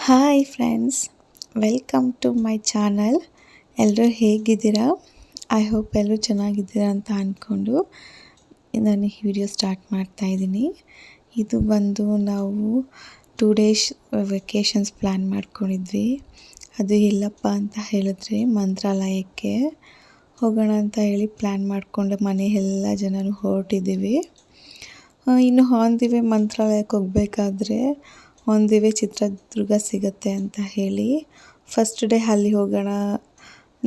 Hi friends, welcome to my channel. ಎಲ್ಲರೂ ಹೇಗಿದ್ದೀರಾ? I hope ಎಲ್ಲರೂ ಚೆನ್ನಾಗಿದ್ದೀರಾ ಅಂತ ಅಂದ್ಕೊಂಡು ನಾನು ಈ ವಿಡಿಯೋ ಸ್ಟಾರ್ಟ್ ಮಾಡ್ತಾಯಿದ್ದೀನಿ. ಇದು ಬಂದು ನಾವು 2 ಡೇಸ್ ವೆಕೇಷನ್ಸ್ ಪ್ಲ್ಯಾನ್ ಮಾಡ್ಕೊಂಡಿದ್ವಿ. ಅದು ಎಲ್ಲಪ್ಪ ಅಂತ ಹೇಳಿದ್ರೆ ಮಂತ್ರಾಲಯಕ್ಕೆ ಹೋಗೋಣ ಅಂತ ಹೇಳಿ ಪ್ಲ್ಯಾನ್ ಮಾಡಿಕೊಂಡು ಮನೆ ಎಲ್ಲ ಜನರು ಹೊರಟಿದ್ದೀವಿ. ಇನ್ನು ಆನ್ ದಿ ವೇ ಮಂತ್ರಾಲಯಕ್ಕೆ ಹೋಗಬೇಕಾದ್ರೆ ಆನ್ ದಿ ವೇ ಚಿತ್ರದುರ್ಗ ಸಿಗುತ್ತೆ ಅಂತ ಹೇಳಿ ಫಸ್ಟ್ ಡೇ ಅಲ್ಲಿ ಹೋಗೋಣ,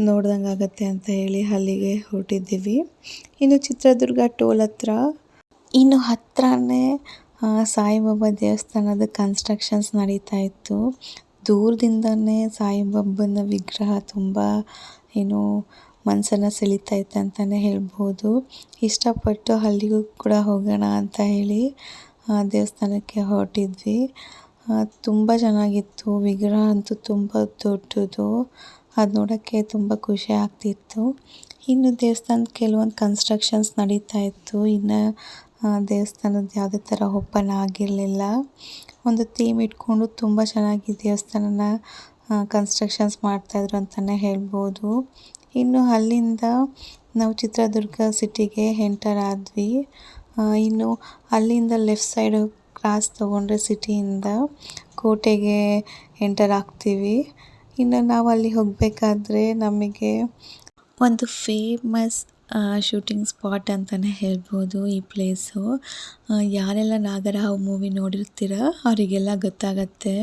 ನೋಡ್ದಂಗೆ ಆಗುತ್ತೆ ಅಂತ ಹೇಳಿ ಅಲ್ಲಿಗೆ ಹೊರಟಿದ್ದೀವಿ. ಇನ್ನು ಚಿತ್ರದುರ್ಗ ಟೋಲ್ ಹತ್ರ ಇನ್ನು ಹತ್ರನೇ ಸಾಯಿಬಾಬಾ ದೇವಸ್ಥಾನದ ಕನ್ಸ್ಟ್ರಕ್ಷನ್ಸ್ ನಡೀತಾ ಇತ್ತು. ದೂರದಿಂದನೇ ಸಾಯಿಬಾಬನ ವಿಗ್ರಹ ತುಂಬ ಮನಸ್ಸನ್ನು ಸೆಳೀತಾ ಇತ್ತು ಅಂತಲೇ ಹೇಳ್ಬೋದು. ಇಷ್ಟಪಟ್ಟು ಅಲ್ಲಿಗೂ ಕೂಡ ಹೋಗೋಣ ಅಂತ ಹೇಳಿ ದೇವಸ್ಥಾನಕ್ಕೆ ಹೊರಟಿದ್ವಿ. ತುಂಬ ಚೆನ್ನಾಗಿತ್ತು. ವಿಗ್ರಹ ಅಂತೂ ತುಂಬ ದೊಡ್ಡದು, ಅದು ನೋಡೋಕ್ಕೆ ತುಂಬ ಖುಷಿ ಆಗ್ತಿತ್ತು. ಇನ್ನು ದೇವಸ್ಥಾನದ ಕೆಲವೊಂದು ಕನ್ಸ್ಟ್ರಕ್ಷನ್ಸ್ ನಡೀತಾ ಇತ್ತು. ಇನ್ನು ದೇವಸ್ಥಾನದ ಯಾವುದೇ ಥರ ಓಪನ್ ಆಗಿರಲಿಲ್ಲ. ಒಂದು ಥೀಮ್ ಇಟ್ಕೊಂಡು ತುಂಬ ಚೆನ್ನಾಗಿ ದೇವಸ್ಥಾನನ ಕನ್ಸ್ಟ್ರಕ್ಷನ್ಸ್ ಮಾಡ್ತಾಯಿದ್ರು ಅಂತಲೇ ಹೇಳ್ಬೋದು. ಇನ್ನು ಅಲ್ಲಿಂದ ನಾವು ಚಿತ್ರದುರ್ಗ ಸಿಟಿಗೆ ಎಂಟರ್ ಆದ್ವಿ. ಇನ್ನು ಅಲ್ಲಿಂದ ಲೆಫ್ಟ್ ಸೈಡು ಕ್ರಾಸ್ ತೊಗೊಂಡ್ರೆ ಸಿಟಿಯಿಂದ ಕೋಟೆಗೆ ಎಂಟರ್ ಆಗ್ತೀವಿ. ಇನ್ನು ನಾವು ಅಲ್ಲಿ ಹೋಗಬೇಕಾದ್ರೆ ನಮಗೆ ಒಂದು ಫೇಮಸ್ ಶೂಟಿಂಗ್ ಸ್ಪಾಟ್ ಅಂತಲೇ ಹೇಳ್ಬೋದು ಈ ಪ್ಲೇಸು. ಯಾರೆಲ್ಲ ನಾಗರಹಾವು ಮೂವಿ ನೋಡಿರ್ತೀರ ಅವರಿಗೆಲ್ಲ ಗೊತ್ತಾಗತ್ತೆ.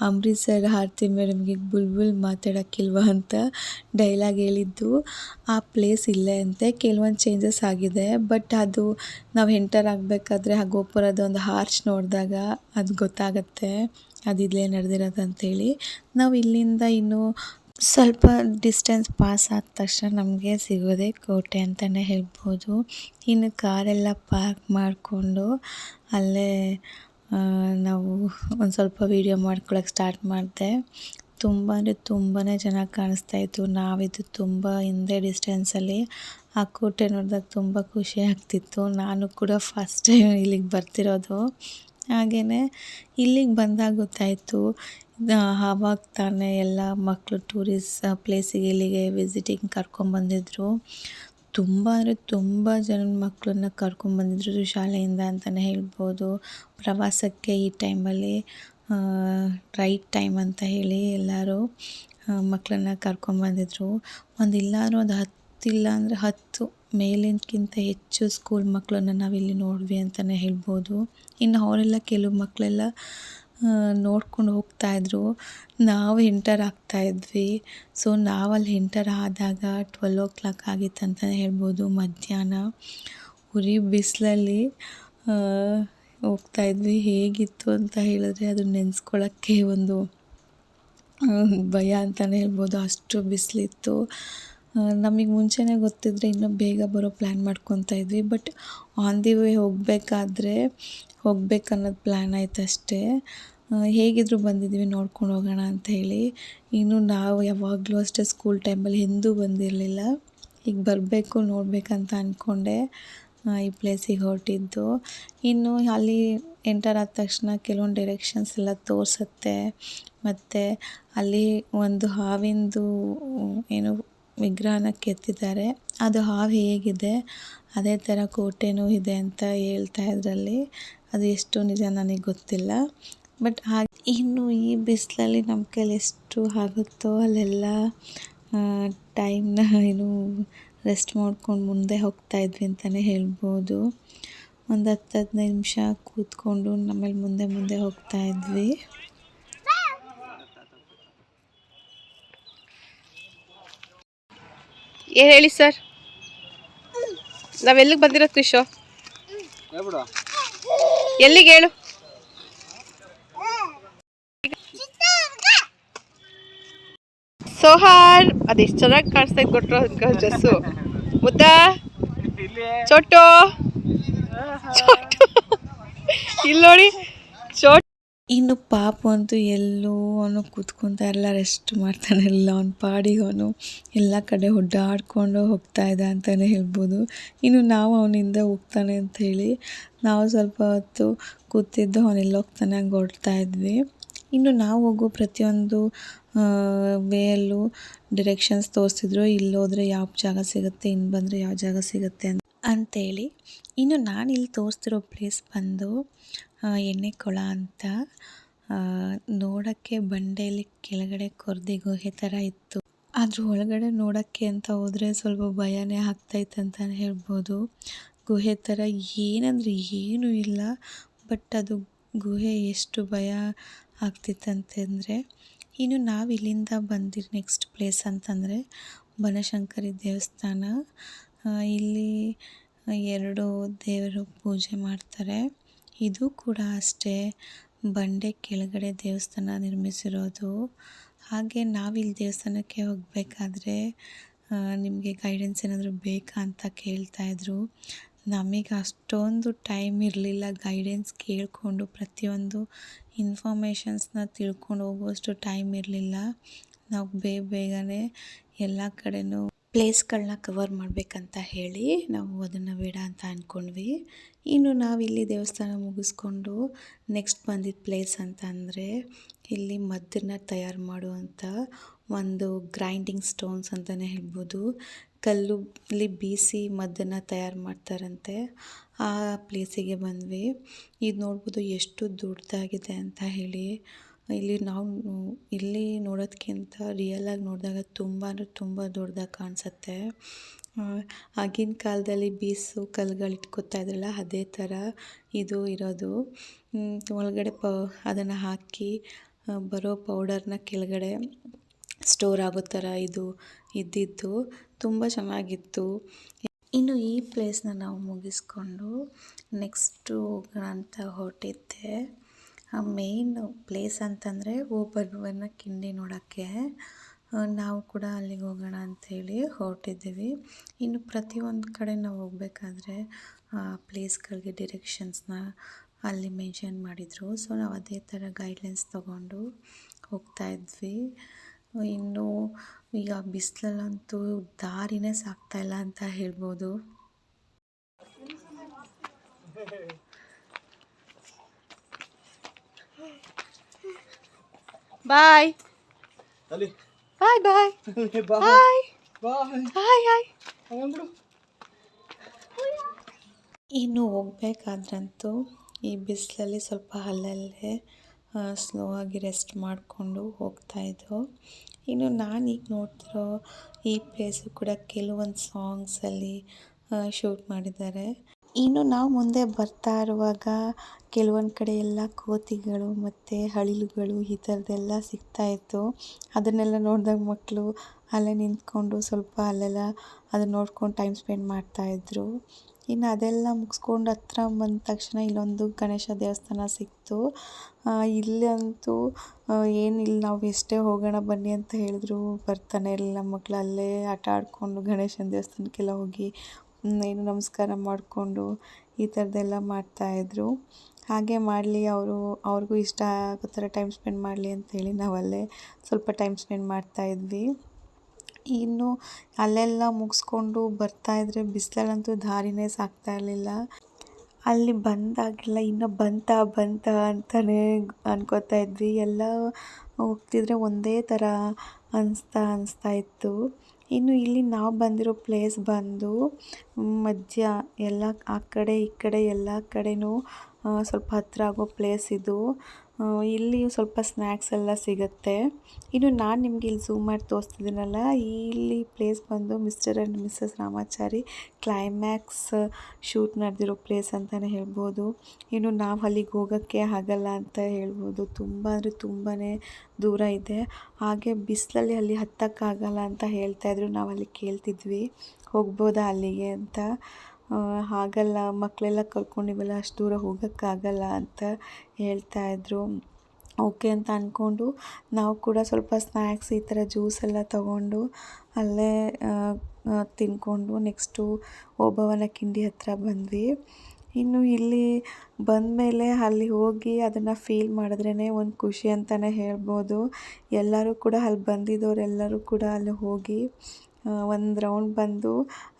ಅಂಬರೀಷ್ ಸರ್ ಆರತಿ ಮೇಡಮ್ಗೆ ಬುಲ್ಬುಲ್ ಮಾತಾಡೋಕ್ಕಿಲ್ವ ಅಂತ ಡೈಲಾಗ್ ಹೇಳಿದ್ದು ಆ ಪ್ಲೇಸ್ ಇಲ್ಲೇ ಅಂತೆ. ಕೆಲವೊಂದು ಚೇಂಜಸ್ ಆಗಿದೆ, ಬಟ್ ಅದು ನಾವು ಎಂಟರ್ ಆಗಬೇಕಾದ್ರೆ ಆ ಗೋಪುರದ ಒಂದು ಆರ್ಚ್ ನೋಡಿದಾಗ ಅದು ಗೊತ್ತಾಗತ್ತೆ ಅದು ಇಲ್ಲೇ ನಡೆದಿರೋದು ಅಂಥೇಳಿ. ನಾವು ಇಲ್ಲಿಂದ ಇನ್ನು ಸ್ವಲ್ಪ ಡಿಸ್ಟೆನ್ಸ್ ಪಾಸ್ ಆದ ತಕ್ಷಣ ನಮಗೆ ಸಿಗೋದೇ ಕೋಟೆ ಅಂತಲೇ ಹೇಳ್ಬೋದು. ಇನ್ನು ಕಾರೆಲ್ಲ ಪಾರ್ಕ್ ಮಾಡಿಕೊಂಡು ಅಲ್ಲೇ ನಾವು ಒಂದು ಸ್ವಲ್ಪ ವೀಡಿಯೋ ಮಾಡ್ಕೊಳಕ್ಕೆ ಸ್ಟಾರ್ಟ್ ಮಾಡಿದೆ. ತುಂಬ ಅಂದರೆ ತುಂಬಾ ಚೆನ್ನಾಗಿ ಕಾಣಿಸ್ತಾಯಿತ್ತು. ನಾವಿದ್ದು ತುಂಬ ಹಿಂದೆ ಡಿಸ್ಟೆನ್ಸಲ್ಲಿ ಆ ಕೋಟೆ ನೋಡಿದಾಗ ತುಂಬ ಖುಷಿ ಆಗ್ತಿತ್ತು. ನಾನು ಕೂಡ ಫಸ್ಟ್ ಟೈಮ್ ಇಲ್ಲಿಗೆ ಬರ್ತಿರೋದು. ಹಾಗೆಯೇ ಇಲ್ಲಿಗೆ ಬಂದಾಗ ಗೊತ್ತಾಯಿತು, ಆವಾಗ ತಾನೇ ಎಲ್ಲ ಮಕ್ಕಳು ಟೂರಿಸ್ಟ್ ಪ್ಲೇಸಿಗೆ ಇಲ್ಲಿಗೆ ವಿಸಿಟಿಂಗ್ ಕರ್ಕೊಂಬಂದಿದ್ರು. ತುಂಬ ಅಂದರೆ ತುಂಬ ಜನ ಮಕ್ಕಳನ್ನ ಕರ್ಕೊಂಬಂದಿದ್ರು ಶಾಲೆಯಿಂದ ಅಂತಲೇ ಹೇಳ್ಬೋದು. ಪ್ರವಾಸಕ್ಕೆ ಈ ಟೈಮಲ್ಲಿ ರೈಟ್ ಟೈಮ್ ಅಂತ ಹೇಳಿ ಎಲ್ಲರೂ ಮಕ್ಕಳನ್ನ ಕರ್ಕೊಂಬಂದಿದ್ರು. ಇಲ್ಲಾಂದ್ರೆ ಒಂದು 10 ಇಲ್ಲ ಅಂದರೆ 10 ಮೇಲಿನಕ್ಕಿಂತ ಹೆಚ್ಚು ಸ್ಕೂಲ್ ಮಕ್ಕಳನ್ನ ನಾವಿಲ್ಲಿ ನೋಡಿದ್ವಿ ಅಂತಲೇ ಹೇಳ್ಬೋದು. ಇನ್ನು ಅವರೆಲ್ಲ ಕೆಲವು ಮಕ್ಕಳೆಲ್ಲ ನೋಡ್ಕೊಂಡು ಹೋಗ್ತಾಯಿದ್ರು. ನಾವು ಎಂಟರ್ ಆಗ್ತಾಯಿದ್ವಿ. ಸೊ ನಾವಲ್ಲಿ ಎಂಟರ್ ಆದಾಗ 12 ಆಗಿತ್ತು ಅಂತಲೇ ಹೇಳ್ಬೋದು. ಮಧ್ಯಾಹ್ನ ಉರಿ ಬಿಸಿಲಲ್ಲಿ ಹೋಗ್ತಾಯಿದ್ವಿ. ಹೇಗಿತ್ತು ಅಂತ ಹೇಳಿದ್ರೆ ಅದು ನೆನೆಸ್ಕೊಳ್ಳೋಕ್ಕೆ ಒಂದು ಭಯ ಅಂತಲೇ ಹೇಳ್ಬೋದು, ಅಷ್ಟು ಬಿಸಿಲಿತ್ತು. ನಮಗೆ ಮುಂಚೆನೇ ಗೊತ್ತಿದ್ದರೆ ಇನ್ನೂ ಬೇಗ ಬರೋ ಪ್ಲ್ಯಾನ್ ಮಾಡ್ಕೊತಾ ಇದ್ವಿ. ಬಟ್ ಆನ್ ದಿ ವೇ ಹೋಗ್ಬೇಕನ್ನೋದು ಪ್ಲ್ಯಾನ್ ಆಯ್ತು ಅಷ್ಟೇ. ಹೇಗಿದ್ದರೂ ಬಂದಿದ್ವಿ, ನೋಡ್ಕೊಂಡು ಹೋಗೋಣ ಅಂತ ಹೇಳಿ. ಇನ್ನು ನಾವು ಯಾವಾಗಲೂ ಅಷ್ಟೇ ಸ್ಕೂಲ್ ಟೈಮಲ್ಲಿ ಎಂದೂ ಬಂದಿರಲಿಲ್ಲ. ಈಗ ಬರಬೇಕು ನೋಡಬೇಕಂತ ಅಂದ್ಕೊಂಡೆ ಈ ಪ್ಲೇಸಿಗೆ ಹೊರಟಿದ್ದು. ಇನ್ನು ಅಲ್ಲಿ ಎಂಟರ್ ಆದ ತಕ್ಷಣ ಕೆಲವೊಂದು ಡೈರೆಕ್ಷನ್ಸ್ ಎಲ್ಲ ತೋರಿಸುತ್ತೆ. ಮತ್ತು ಅಲ್ಲಿ ಒಂದು ಹಾವಿಂದು ವಿಗ್ರಹನ ಕೆತ್ತಿದ್ದಾರೆ. ಅದು ಹಾವು ಹೇಗಿದೆ ಅದೇ ಥರ ಕೋಟೆನೂ ಇದೆ ಅಂತ ಹೇಳ್ತಾ ಇದ್ರಲ್ಲಿ. ಅದು ಎಷ್ಟು ನಿಜ ನನಗೆ ಗೊತ್ತಿಲ್ಲ. ಬಟ್ ಇನ್ನು ಈ ಬಿಸಿಲಲ್ಲಿ ನಮ್ಮ ಕೈಲಿ ಎಷ್ಟು ಆಗುತ್ತೋ ಅಲ್ಲೆಲ್ಲ ಟೈಮ್ನ ರೆಸ್ಟ್ ಮಾಡ್ಕೊಂಡು ಮುಂದೆ ಹೋಗ್ತಾಯಿದ್ವಿ ಅಂತಲೇ ಹೇಳ್ಬೋದು. ಒಂದು 10-15 ನಿಮಿಷ ಕೂತ್ಕೊಂಡು ಆಮೇಲೆ ಮುಂದೆ ಹೋಗ್ತಾಯಿದ್ವಿ. ಏನು ಹೇಳಿ ಸರ್, ನಾವೆಲ್ಲಿಗೆ ಬಂದಿರೋ ಕ್ರಿಶೋ? ಎಲ್ಲಿಗೆ ಹೇಳು? ಸೋಹಾರ್ ಅದೆಷ್ಟು ಚೆನ್ನಾಗಿ ಕಾಣಿಸ್ತಾ ಇತ್ತು ಕೊಟ್ಟರು ಡ್ರೆಸ್ಸು. ಮುದ್ದ ಚೋಟು ಇಲ್ಲಿ ನೋಡಿ ಚೋಟು. ಇನ್ನು ಪಾಪು ಅಂತೂ ಎಲ್ಲೂ ಅವನು ಕೂತ್ಕೊತಾ ಇರಲ್ಲ, ರೆಸ್ಟ್ ಮಾಡ್ತಾನೆ ಇರಲಿಲ್ಲ. ಅವನ ಪಾಡಿಗೆ ಅವನು ಎಲ್ಲ ಕಡೆ ಒಡ್ಡಾಡ್ಕೊಂಡು ಹೋಗ್ತಾ ಇದ್ದ ಅಂತಲೇ ಹೇಳ್ಬೋದು. ಇನ್ನು ನಾವು ಅವನಿಂದ ಹೋಗ್ತಾನೆ ಅಂಥೇಳಿ ನಾವು ಸ್ವಲ್ಪ ಹೊತ್ತು ಕೂತಿದ್ದು ಅವನೆಲ್ಲ ಹೋಗ್ತಾನೆ ಹಂಗೆ ಹೊರಡ್ತಾ ಇದ್ವಿ. ಇನ್ನು ನಾವು ಹೋಗೋ ಪ್ರತಿಯೊಂದು ವೇಯಲ್ಲೂ ಡಿರೆಕ್ಷನ್ಸ್ ತೋರಿಸಿದ್ರು, ಇಲ್ಲೋದ್ರೆ ಯಾವ ಜಾಗ ಸಿಗುತ್ತೆ, ಇನ್ನು ಬಂದರೆ ಯಾವ ಜಾಗ ಸಿಗುತ್ತೆ ಅಂತೇಳಿ. ಇನ್ನು ನಾನು ಇಲ್ಲಿ ತೋರಿಸ್ತಿರೋ ಪ್ಲೇಸ್ ಬಂದು ಎಣ್ಣೆ ಕೊಳ ಅಂತ. ನೋಡೋಕ್ಕೆ ಬಂಡೆಯಲ್ಲಿ ಕೆಳಗಡೆ ಕೊರ್ದಿ ಗುಹೆ ಥರ ಇತ್ತು. ಅದ್ರ ಒಳಗಡೆ ನೋಡೋಕ್ಕೆ ಅಂತ ಹೋದರೆ ಸ್ವಲ್ಪ ಭಯನೇ ಆಗ್ತಾಯಿತ್ತು ಅಂತಲೇ ಹೇಳ್ಬೋದು. ಗುಹೆ ಥರ ಏನಂದರೆ ಏನೂ ಇಲ್ಲ, ಬಟ್ ಅದು ಗುಹೆ ಎಷ್ಟು ಭಯ ಆಗ್ತಿತ್ತಂತಂದರೆ. ಇನ್ನು ನಾವು ಇಲ್ಲಿಂದ ಬಂದಿರೋ ನೆಕ್ಸ್ಟ್ ಪ್ಲೇಸ್ ಅಂತಂದರೆ ಬನಶಂಕರಿ ದೇವಸ್ಥಾನ. ಇಲ್ಲಿ 2 ದೇವರು ಪೂಜೆ ಮಾಡ್ತಾರೆ. ಇದು ಕೂಡ ಅಷ್ಟೇ ಬಂಡೆ ಕೆಳಗಡೆ ದೇವಸ್ಥಾನ ನಿರ್ಮಿಸಿರೋದು. ಹಾಗೆ ನಾವಿಲ್ಲಿ ದೇವಸ್ಥಾನಕ್ಕೆ ಹೋಗಬೇಕಾದ್ರೆ ನಿಮಗೆ ಗೈಡೆನ್ಸ್ ಏನಾದರೂ ಬೇಕಾ ಅಂತ ಕೇಳ್ತಾಯಿದ್ರು. ನಮಗೆ ಅಷ್ಟೊಂದು ಟೈಮ್ ಇರಲಿಲ್ಲ ಗೈಡೆನ್ಸ್ ಕೇಳಿಕೊಂಡು ಪ್ರತಿಯೊಂದು ಇನ್ಫಾರ್ಮೇಷನ್ಸ್ನ ತಿಳ್ಕೊಂಡು ಹೋಗುವಷ್ಟು ಟೈಮ್ ಇರಲಿಲ್ಲ. ನಾವು ಬೇಗನೆ ಎಲ್ಲ ಕಡೆನೂ ಪ್ಲೇಸ್ಗಳನ್ನ ಕವರ್ ಮಾಡಬೇಕಂತ ಹೇಳಿ ನಾವು ಅದನ್ನು ಬೇಡ ಅಂತ ಅಂದ್ಕೊಂಡ್ವಿ. ಇನ್ನು ನಾವಿಲ್ಲಿ ದೇವಸ್ಥಾನ ಮುಗಿಸ್ಕೊಂಡು ನೆಕ್ಸ್ಟ್ ಬಂದಿದ್ದ ಪ್ಲೇಸ್ ಅಂತ ಅಂದರೆ ಇಲ್ಲಿ ಮದ್ದನ್ನು ತಯಾರು ಮಾಡುವಂಥ ಒಂದು ಗ್ರೈಂಡಿಂಗ್ ಸ್ಟೋನ್ಸ್ ಅಂತಲೇ ಹೇಳ್ಬೋದು. ಕಲ್ಲಲ್ಲಿ ಬೀಸಿ ಮದ್ದನ್ನು ತಯಾರು ಮಾಡ್ತಾರಂತೆ. ಆ ಪ್ಲೇಸಿಗೆ ಬಂದ್ವಿ. ಇದು ನೋಡ್ಬೋದು ಎಷ್ಟು ದೊಡ್ಡದಾಗಿದೆ ಅಂತ ಹೇಳಿ. ಇಲ್ಲಿ ನೋಡೋದಕ್ಕಿಂತ ರಿಯಲಾಗಿ ನೋಡಿದಾಗ ತುಂಬ ಅಂದರೆ ತುಂಬ ದೊಡ್ಡದಾಗಿ ಕಾಣಿಸುತ್ತೆ. ಆಗಿನ ಕಾಲದಲ್ಲಿ ಬೀಸು ಕಲ್ಲುಗಳು ಇಟ್ಕೋತಾ ಇದ್ರಲ್ಲ, ಅದೇ ಥರ ಇದು ಇರೋದು. ಒಳಗಡೆ ಅದನ್ನು ಹಾಕಿ ಬರೋ ಪೌಡರ್ನ ಕೆಳಗಡೆ ಸ್ಟೋರ್ ಆಗೋ ಥರ ಇದು ಇದ್ದಿದ್ದು ತುಂಬ ಚೆನ್ನಾಗಿತ್ತು. ಇನ್ನು ಈ ಪ್ಲೇಸ್ನ ನಾವು ಮುಗಿಸ್ಕೊಂಡು ನೆಕ್ಸ್ಟು ಹೋಗೋಣ ಅಂತ ಹೊರಟಿದ್ದೆ. ಮೇನ್ ಪ್ಲೇಸ್ ಅಂತಂದರೆ ಓಬವ್ವನ ಕಿಂಡಿ ನೋಡೋಕ್ಕೆ. ನಾವು ಕೂಡ ಅಲ್ಲಿಗೆ ಹೋಗೋಣ ಅಂಥೇಳಿ ಹೊರಟಿದ್ದೀವಿ. ಇನ್ನು ಪ್ರತಿಯೊಂದು ಕಡೆ ನಾವು ಹೋಗಬೇಕಾದ್ರೆ ಪ್ಲೇಸ್ಗಳಿಗೆ ಡಿರೆಕ್ಷನ್ಸ್ನ ಅಲ್ಲಿ ಮೆನ್ಷನ್ ಮಾಡಿದರು. ಸೊ ನಾವು ಅದೇ ಥರ ಗೈಡ್ಲೈನ್ಸ್ ತೊಗೊಂಡು ಹೋಗ್ತಾಯಿದ್ವಿ. ಇನ್ನು ಈಗ ಬಿಸಿಲಲ್ಲಂತೂ ದಾರಿನೇ ಸಾಗ್ತಾಯಿಲ್ಲ ಅಂತ ಹೇಳ್ಬೋದು. ಬಾಯ್ ಬಾಯ್ ಬಾಯ್ ಬಾಯ್ ಬಾಯ್ ಹಾಯ್. ಇನ್ನು ಹೋಗ್ಬೇಕಾದ್ರಂತೂ ಈ ಬಿಸಿಲಲ್ಲಿ ಸ್ವಲ್ಪ ಅಲ್ಲಲ್ಲೇ ಸ್ಲೋ ಆಗಿ ರೆಸ್ಟ್ ಮಾಡಿಕೊಂಡು ಹೋಗ್ತಾಯಿದ್ದೋ. ಇನ್ನು ನಾನೀಗ ನೋಡ್ತಿರೋ ಈ ಪ್ಲೇಸು ಕೂಡ ಕೆಲವೊಂದು ಸಾಂಗ್ಸಲ್ಲಿ ಶೂಟ್ ಮಾಡಿದ್ದಾರೆ. ಇನ್ನು ನಾವು ಮುಂದೆ ಬರ್ತಾ ಇರುವಾಗ ಕೆಲವೊಂದು ಕಡೆ ಎಲ್ಲ ಕೋತಿಗಳು ಮತ್ತು ಅಳಿಲುಗಳು ಈ ಥರದ್ದೆಲ್ಲ ಸಿಗ್ತಾಯಿತ್ತು. ಅದನ್ನೆಲ್ಲ ನೋಡಿದಾಗ ಮಕ್ಕಳು ಅಲ್ಲೇ ನಿಂತ್ಕೊಂಡು ಸ್ವಲ್ಪ ಅಲ್ಲೆಲ್ಲ ಅದನ್ನ ನೋಡ್ಕೊಂಡು ಟೈಮ್ ಸ್ಪೆಂಡ್ ಮಾಡ್ತಾಯಿದ್ರು. ಇನ್ನು ಅದೆಲ್ಲ ಮುಗಿಸ್ಕೊಂಡು ಹತ್ರ ಬಂದ ತಕ್ಷಣ ಇಲ್ಲೊಂದು ಗಣೇಶ ದೇವಸ್ಥಾನ ಸಿಕ್ತು. ಇಲ್ಲಂತೂ ಏನಿಲ್ಲ, ನಾವು ಎಷ್ಟೇ ಹೋಗೋಣ ಬನ್ನಿ ಅಂತ ಹೇಳಿದ್ರು ಬರ್ತಾನೆ ಇರಲಿಲ್ಲ ಮಕ್ಕಳು. ಅಲ್ಲೇ ಆಟ ಆಡಿಕೊಂಡು ಗಣೇಶನ ದೇವಸ್ಥಾನಕ್ಕೆಲ್ಲ ಹೋಗಿ ಏನು ನಮಸ್ಕಾರ ಮಾಡಿಕೊಂಡು ಈ ಥರದ್ದೆಲ್ಲ ಮಾಡ್ತಾಯಿದ್ರು. ಹಾಗೆ ಮಾಡಲಿ, ಅವ್ರಿಗೂ ಇಷ್ಟ ಆಗೋ ಥರ ಟೈಮ್ ಸ್ಪೆಂಡ್ ಮಾಡಲಿ ಅಂಥೇಳಿ ನಾವಲ್ಲೇ ಸ್ವಲ್ಪ ಟೈಮ್ ಸ್ಪೆಂಡ್ ಮಾಡ್ತಾಯಿದ್ವಿ. ಇನ್ನು ಅಲ್ಲೆಲ್ಲ ಮುಗಿಸ್ಕೊಂಡು ಬರ್ತಾಯಿದ್ರೆ ಬಿಸಿಲಲ್ಲಂತೂ ದಾರಿನೇ ಸಾಗ್ತಾ ಇರಲಿಲ್ಲ. ಅಲ್ಲಿ ಬಂದಾಗೆಲ್ಲ ಇನ್ನೂ ಬಂತ ಅಂತಲೇ ಅನ್ಕೋತಾ ಇದ್ವಿ. ಎಲ್ಲ ಹೋಗ್ತಿದ್ರೆ ಒಂದೇ ಥರ ಅನಿಸ್ತಾ ಇತ್ತು. ಇನ್ನು ಇಲ್ಲಿ ನಾವು ಬಂದಿರೋ ಪ್ಲೇಸ್ ಬಂದು ಮಧ್ಯ ಎಲ್ಲ ಆ ಕಡೆ ಈ ಕಡೆ ಎಲ್ಲ ಕಡೆನೂ ಸ್ವಲ್ಪ ಹತ್ತಿರ ಆಗೋ ಪ್ಲೇಸ್ ಇದು. ಇಲ್ಲಿ ಸ್ವಲ್ಪ ಸ್ನ್ಯಾಕ್ಸ್ ಎಲ್ಲ ಸಿಗುತ್ತೆ. ಇನ್ನು ನಾನು ನಿಮಗೆ ಇಲ್ಲಿ ಝೂಮ್ ಮಾಡಿ ತೋರಿಸ್ತಿದ್ದೀನಲ್ಲ, ಇಲ್ಲಿ ಪ್ಲೇಸ್ ಬಂದು mister and missus Ramachari climax shoot ನಡೆದಿರೋ ಪ್ಲೇಸ್ ಅಂತಲೇ ಹೇಳ್ಬೋದು. ಇನ್ನು ನಾವು ಅಲ್ಲಿಗೆ ಹೋಗೋಕ್ಕೆ ಆಗಲ್ಲ ಅಂತ ಹೇಳ್ಬೋದು. ತುಂಬ ಅಂದರೆ ತುಂಬಾ ದೂರ ಇದೆ. ಹಾಗೆ ಬಿಸಿಲಲ್ಲಿ ಅಲ್ಲಿ ಹತ್ತಕ್ಕಾಗಲ್ಲ ಅಂತ ಹೇಳ್ತಾಯಿದ್ರು. ನಾವು ಅಲ್ಲಿ ಕೇಳ್ತಿದ್ವಿ ಹೋಗ್ಬೋದಾ ಅಲ್ಲಿಗೆ ಅಂತ. ಹಾಗಲ್ಲ, ಮಕ್ಕಳೆಲ್ಲ ಕರ್ಕೊಂಡು ಇವೆಲ್ಲ ಅಷ್ಟು ದೂರ ಹೋಗೋಕ್ಕಾಗಲ್ಲ ಅಂತ ಹೇಳ್ತಾಯಿದ್ರು. ಓಕೆ ಅಂತ ಅಂದ್ಕೊಂಡು ನಾವು ಕೂಡ ಸ್ವಲ್ಪ ಸ್ನ್ಯಾಕ್ಸ್ ಈ ಥರ ಜ್ಯೂಸೆಲ್ಲ ತೊಗೊಂಡು ಅಲ್ಲೇ ತಿಂದ್ಕೊಂಡು ನೆಕ್ಸ್ಟು ಓಬವ್ವನ ಕಿಂಡಿ ಹತ್ತಿರ ಬಂದ್ವಿ. ಇನ್ನು ಇಲ್ಲಿ ಬಂದಮೇಲೆ ಅಲ್ಲಿ ಹೋಗಿ ಅದನ್ನು ಫೀಲ್ ಮಾಡಿದ್ರೇ ಒಂದು ಖುಷಿ ಅಂತಲೇ ಹೇಳ್ಬೋದು. ಎಲ್ಲರೂ ಕೂಡ ಅಲ್ಲಿ ಬಂದಿದ್ದವರೆಲ್ಲರೂ ಕೂಡ ಅಲ್ಲಿ ಹೋಗಿ ಒಂದು ರೌಂಡ್ ಬಂದು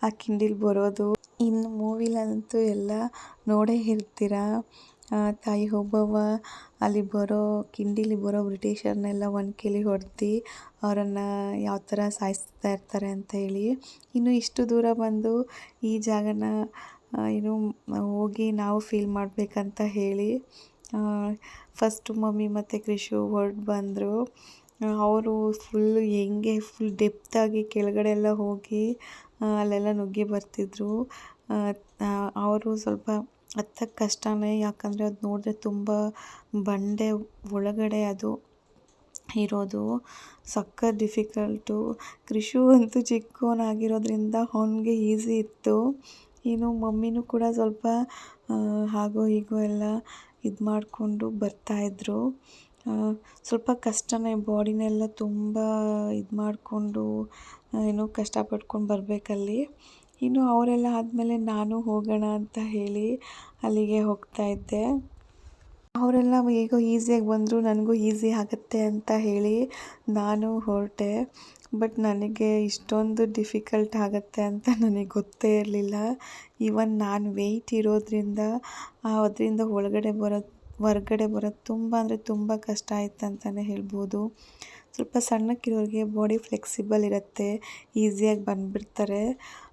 ಆ ಕಿಂಡಿಲಿ ಬರೋದು. ಇನ್ನು ಮೂವಿಲಂತೂ ಎಲ್ಲ ನೋಡೇ ಇರ್ತೀರ. ತಾಯಿ ಒಬ್ಬವ್ವ ಅಲ್ಲಿ ಕಿಂಡಿಲಿ ಬರೋ ಬ್ರಿಟಿಷರ್ನೆಲ್ಲ ಒನ್ಕೆಲಿ ಹೊಡೆದು ಅವರನ್ನು ಯಾವ ಥರ ಸಾಯಿಸ್ತಾ ಇರ್ತಾರೆ ಅಂತ ಹೇಳಿ. ಇನ್ನು ಇಷ್ಟು ದೂರ ಬಂದು ಈ ಜಾಗನ ಏನು ಹೋಗಿ ನಾವು ಫೀಲ್ ಮಾಡಬೇಕಂತ ಹೇಳಿ ಫಸ್ಟು ಮಮ್ಮಿ ಮತ್ತು ಕ್ರಿಶು ಹೊರಟು ಬಂದರು. ಅವರು ಫುಲ್ ಡೆಪ್ತಾಗಿ ಕೆಳಗಡೆ ಎಲ್ಲ ಹೋಗಿ ಅಲ್ಲೆಲ್ಲ ನುಗ್ಗಿ ಬರ್ತಿದ್ರು. ಅವರು ಸ್ವಲ್ಪ ಹತ್ತಕ್ಕೆ ಕಷ್ಟನೇ, ಯಾಕಂದರೆ ಅದು ನೋಡಿದ್ರೆ ತುಂಬ ಬಂಡೆ ಒಳಗಡೆ ಅದು ಇರೋದು, ಸಖತ್ ಡಿಫಿಕಲ್ಟು. ಕ್ರಿಶು ಅಂತೂ ಚಿಕ್ಕವನಾಗಿರೋದ್ರಿಂದ ಅವನಿಗೆ ಈಸಿ ಇತ್ತು. ಇನ್ನು ಮಮ್ಮಿನೂ ಕೂಡ ಸ್ವಲ್ಪ ಹಾಗೋ ಹೀಗೋ ಎಲ್ಲ ಇದು ಮಾಡಿಕೊಂಡು ಬರ್ತಾಯಿದ್ರು. ಸ್ವಲ್ಪ ಕಷ್ಟನೇ, ಬಾಡಿನೆಲ್ಲ ತುಂಬ ಇದು ಮಾಡಿಕೊಂಡು ಏನೋ ಕಷ್ಟಪಟ್ಕೊಂಡು ಬರಬೇಕಲ್ಲಿ. ಇನ್ನು ಅವರೆಲ್ಲ ಆದಮೇಲೆ ನಾನು ಹೋಗೋಣ ಅಂತ ಹೇಳಿ ಅಲ್ಲಿಗೆ ಹೋಗ್ತಾಯಿದ್ದೆ. ಅವರೆಲ್ಲ ಹೇಗೋ ಈಸಿಯಾಗಿ ಬಂದರು, ನನಗೂ ಈಸಿ ಆಗುತ್ತೆ ಅಂತ ಹೇಳಿ ನಾನು ಹೊರಟೆ. ಬಟ್ ನನಗೆ ಇಷ್ಟೊಂದು ಡಿಫಿಕಲ್ಟ್ ಆಗುತ್ತೆ ಅಂತ ನನಗೆ ಗೊತ್ತೇ ಇರಲಿಲ್ಲ. ಈವನ್ ನಾನು ವೆಯ್ಟ್ ಇರೋದ್ರಿಂದ ಅದರಿಂದ ಹೊರಗಡೆ ಬರೋದು ತುಂಬ ಅಂದರೆ ತುಂಬ ಕಷ್ಟ ಆಯ್ತು ಅಂತಲೇ ಹೇಳ್ಬೋದು. ಸ್ವಲ್ಪ ಸಣ್ಣಕ್ಕಿರೋರಿಗೆ ಬಾಡಿ ಫ್ಲೆಕ್ಸಿಬಲ್ ಇರುತ್ತೆ, ಈಸಿಯಾಗಿ ಬಂದುಬಿಡ್ತಾರೆ.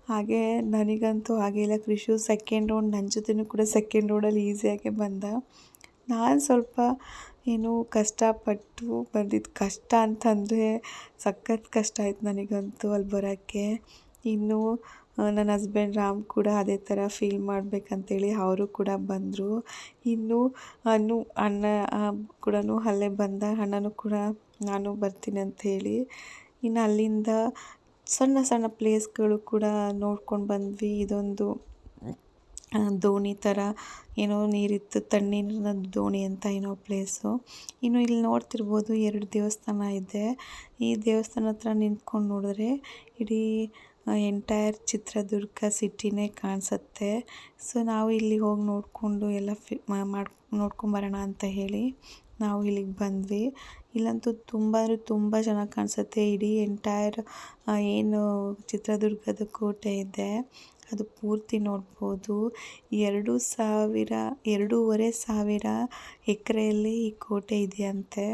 ಹಾಗೆ ನನಗಂತೂ ಆಗಿಲ್ಲ. ಕ್ರಿಶು ಸೆಕೆಂಡ್ ರೌಂಡ್ ನನ್ನ ಜೊತೆನೂ ಕೂಡ ಸೆಕೆಂಡ್ ರೌಂಡಲ್ಲಿ ಈಸಿಯಾಗೆ ಬಂದ. ನಾನು ಸ್ವಲ್ಪ ಏನು ಕಷ್ಟಪಟ್ಟು ಬಂದಿದ್ದು. ಕಷ್ಟ ಅಂತಂದರೆ ಸಖತ್ ಕಷ್ಟ ಆಯ್ತು ನನಗಂತೂ ಅಲ್ಲಿ ಬರೋಕ್ಕೆ. ಇನ್ನು ನನ್ನ ಹಸ್ಬೆಂಡ್ ರಾಮ್ ಕೂಡ ಅದೇ ಥರ ಫೀಲ್ ಮಾಡಬೇಕಂತೇಳಿ ಅವರು ಕೂಡ ಬಂದರು. ಇನ್ನು ಅಣ್ಣ ಕೂಡ ಅಲ್ಲೇ ಬಂದ. ಅಣ್ಣನೂ ಕೂಡ ನಾನು ಬರ್ತೀನಿ ಅಂತ ಹೇಳಿ. ಇನ್ನು ಅಲ್ಲಿಂದ ಸಣ್ಣ ಸಣ್ಣ ಪ್ಲೇಸ್ಗಳು ಕೂಡ ನೋಡ್ಕೊಂಡು ಬಂದ್ವಿ. ಇದೊಂದು ದೋಣಿ ಥರ ಏನೋ ನೀರಿತ್ತು, ತಣ್ಣೀರಿನ ದೋಣಿ ಅಂತ ಏನೋ ಪ್ಲೇಸು. ಇನ್ನು ಇಲ್ಲಿ ನೋಡ್ತಿರ್ಬೋದು 2 ದೇವಸ್ಥಾನ ಇದೆ. ಈ ದೇವಸ್ಥಾನ ಹತ್ರ ನಿಂತ್ಕೊಂಡು ನೋಡಿದ್ರೆ ಇಡೀ ಎಂಟೈರ್ ಚಿತ್ರದುರ್ಗ ಸಿಟಿನೇ ಕಾಣಿಸುತ್ತೆ. ಸೊ ನಾವು ಇಲ್ಲಿ ಹೋಗಿ ನೋಡಿಕೊಂಡು ಎಲ್ಲ ನೋಡ್ಕೊಂಬರೋಣ ಅಂತ ಹೇಳಿ ನಾವು ಇಲ್ಲಿಗೆ ಬಂದ್ವಿ. ಇಲ್ಲಂತೂ ತುಂಬ ಅಂದರೆ ತುಂಬ ಚೆನ್ನಾಗಿ ಕಾಣಿಸುತ್ತೆ. ಇಡೀ ಎಂಟೈರ್ ಏನು ಚಿತ್ರದುರ್ಗದ ಕೋಟೆ ಇದೆ ಅದು ಪೂರ್ತಿ ನೋಡ್ಬೋದು. 2,500 ಎಕರೆಯಲ್ಲಿ ಈ ಕೋಟೆ ಇದೆಯಂತೆ.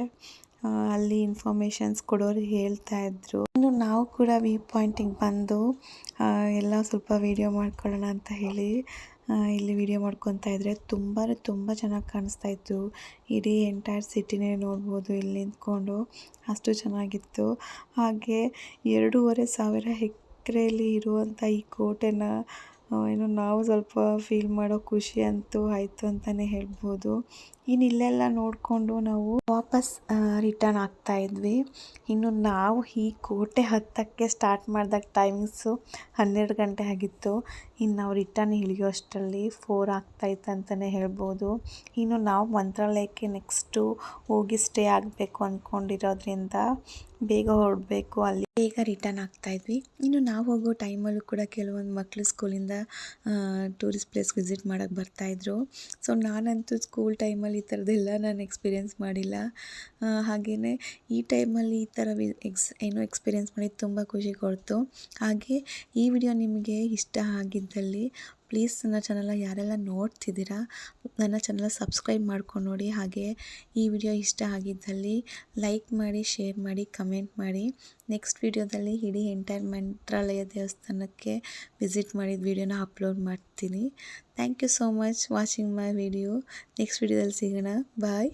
ಅಲ್ಲಿ ಇನ್ಫಾರ್ಮೇಷನ್ಸ್ ಕೊಡೋರು ಹೇಳ್ತಾಯಿದ್ರು. ಇನ್ನು ನಾವು ಕೂಡ ವ್ಯೂ ಪಾಯಿಂಟಿಗೆ ಬಂದು ಎಲ್ಲ ಸ್ವಲ್ಪ ವೀಡಿಯೋ ಮಾಡ್ಕೊಳ್ಳೋಣ ಅಂತ ಹೇಳಿ ಇಲ್ಲಿ ವೀಡಿಯೋ ಮಾಡ್ಕೊತಾ ಇದ್ದರೆ ತುಂಬ ಚೆನ್ನಾಗಿ ಕಾಣಿಸ್ತಾಯಿತ್ತು. ಇಡೀ ಎಂಟೈರ್ ಸಿಟಿನೇ ನೋಡ್ಬೋದು ಇಲ್ಲಿ ನಿಂತ್ಕೊಂಡು, ಅಷ್ಟು ಚೆನ್ನಾಗಿತ್ತು. ಹಾಗೆ 2,500 ಎಕರೆಯಲ್ಲಿ ಇರುವಂಥ ಈ ಕೋಟೆನ ಏನು ನಾವು ಸ್ವಲ್ಪ ಫೀಲ್ ಮಾಡೋ ಖುಷಿ ಅಂತೂ ಆಯಿತು ಅಂತಲೇ ಹೇಳ್ಬೋದು. ಇನ್ನು ಇಲ್ಲೆಲ್ಲ ನೋಡಿಕೊಂಡು ನಾವು ವಾಪಸ್ ರಿಟರ್ನ್ ಆಗ್ತಾಯಿದ್ವಿ. ಇನ್ನು ನಾವು ಈ ಕೋಟೆ ಹತ್ತಕ್ಕೆ ಸ್ಟಾರ್ಟ್ ಮಾಡಿದಾಗ ಟೈಮಿಂಗ್ಸು 12 ಗಂಟೆ ಆಗಿತ್ತು. ಇನ್ನು ನಾವು ರಿಟರ್ನ್ ಇಳಿಯೋ ಅಷ್ಟರಲ್ಲಿ 4 ಆಗ್ತಾಯಿತ್ತು ಅಂತಲೇ ಹೇಳ್ಬೋದು. ಇನ್ನು ನಾವು ಮಂತ್ರಾಲಯಕ್ಕೆ ನೆಕ್ಸ್ಟು ಹೋಗಿ ಸ್ಟೇ ಆಗಬೇಕು ಅಂದ್ಕೊಂಡಿರೋದ್ರಿಂದ ಬೇಗ ಹೊರಡಬೇಕು, ಅಲ್ಲಿ ಬೇಗ ರಿಟರ್ನ್ ಆಗ್ತಾಯಿದ್ವಿ. ಇನ್ನು ನಾವು ಹೋಗೋ ಟೈಮಲ್ಲೂ ಕೂಡ ಕೆಲವೊಂದು ಮಕ್ಕಳು ಸ್ಕೂಲಿಂದ ಟೂರಿಸ್ಟ್ ಪ್ಲೇಸ್ ವಿಸಿಟ್ ಮಾಡೋಕ್ಕೆ ಬರ್ತಾಯಿದ್ರು. ಸೊ ನಾನಂತೂ ಸ್ಕೂಲ್ ಟೈಮಲ್ಲಿ ಈ ಥರದ್ದೆಲ್ಲ ನಾನು ಎಕ್ಸ್ಪೀರಿಯೆನ್ಸ್ ಮಾಡಿಲ್ಲ. ಹಾಗೆಯೇ ಈ ಟೈಮಲ್ಲಿ ಈ ಥರ ಎಕ್ಸ್ಪೀರಿಯೆನ್ಸ್ ಮಾಡಿ ತುಂಬ ಖುಷಿ ಕೊಡ್ತು. ಹಾಗೆ ಈ ವಿಡಿಯೋ ನಿಮಗೆ ಇಷ್ಟ ಆಗಿದ್ದಲ್ಲಿ ಪ್ಲೀಸ್ ನನ್ನ ಚಾನಲ್ನ ಯಾರೆಲ್ಲ ನೋಡ್ತಿದ್ದೀರಾ ನನ್ನ ಚಾನಲ್ನ ಸಬ್ಸ್ಕ್ರೈಬ್ ಮಾಡ್ಕೊಂಡು ನೋಡಿ. ಹಾಗೆ ಈ ವಿಡಿಯೋ ಇಷ್ಟ ಆಗಿದ್ದಲ್ಲಿ ಲೈಕ್ ಮಾಡಿ, ಶೇರ್ ಮಾಡಿ, ಕಮೆಂಟ್ ಮಾಡಿ. ನೆಕ್ಸ್ಟ್ ವಿಡಿಯೋದಲ್ಲಿ ಇಡೀ ಎಂಟೈರ್ ಮಂತ್ರಾಲಯ ದೇವಸ್ಥಾನಕ್ಕೆ ವಿಸಿಟ್ ಮಾಡಿದ ವಿಡಿಯೋನ ಅಪ್ಲೋಡ್ ಮಾಡ್ತೀನಿ. Thank you so much watching my video. Next ವಿಡಿಯೋದಲ್ಲಿ ಸಿಗೋಣ. ಬಾಯ್.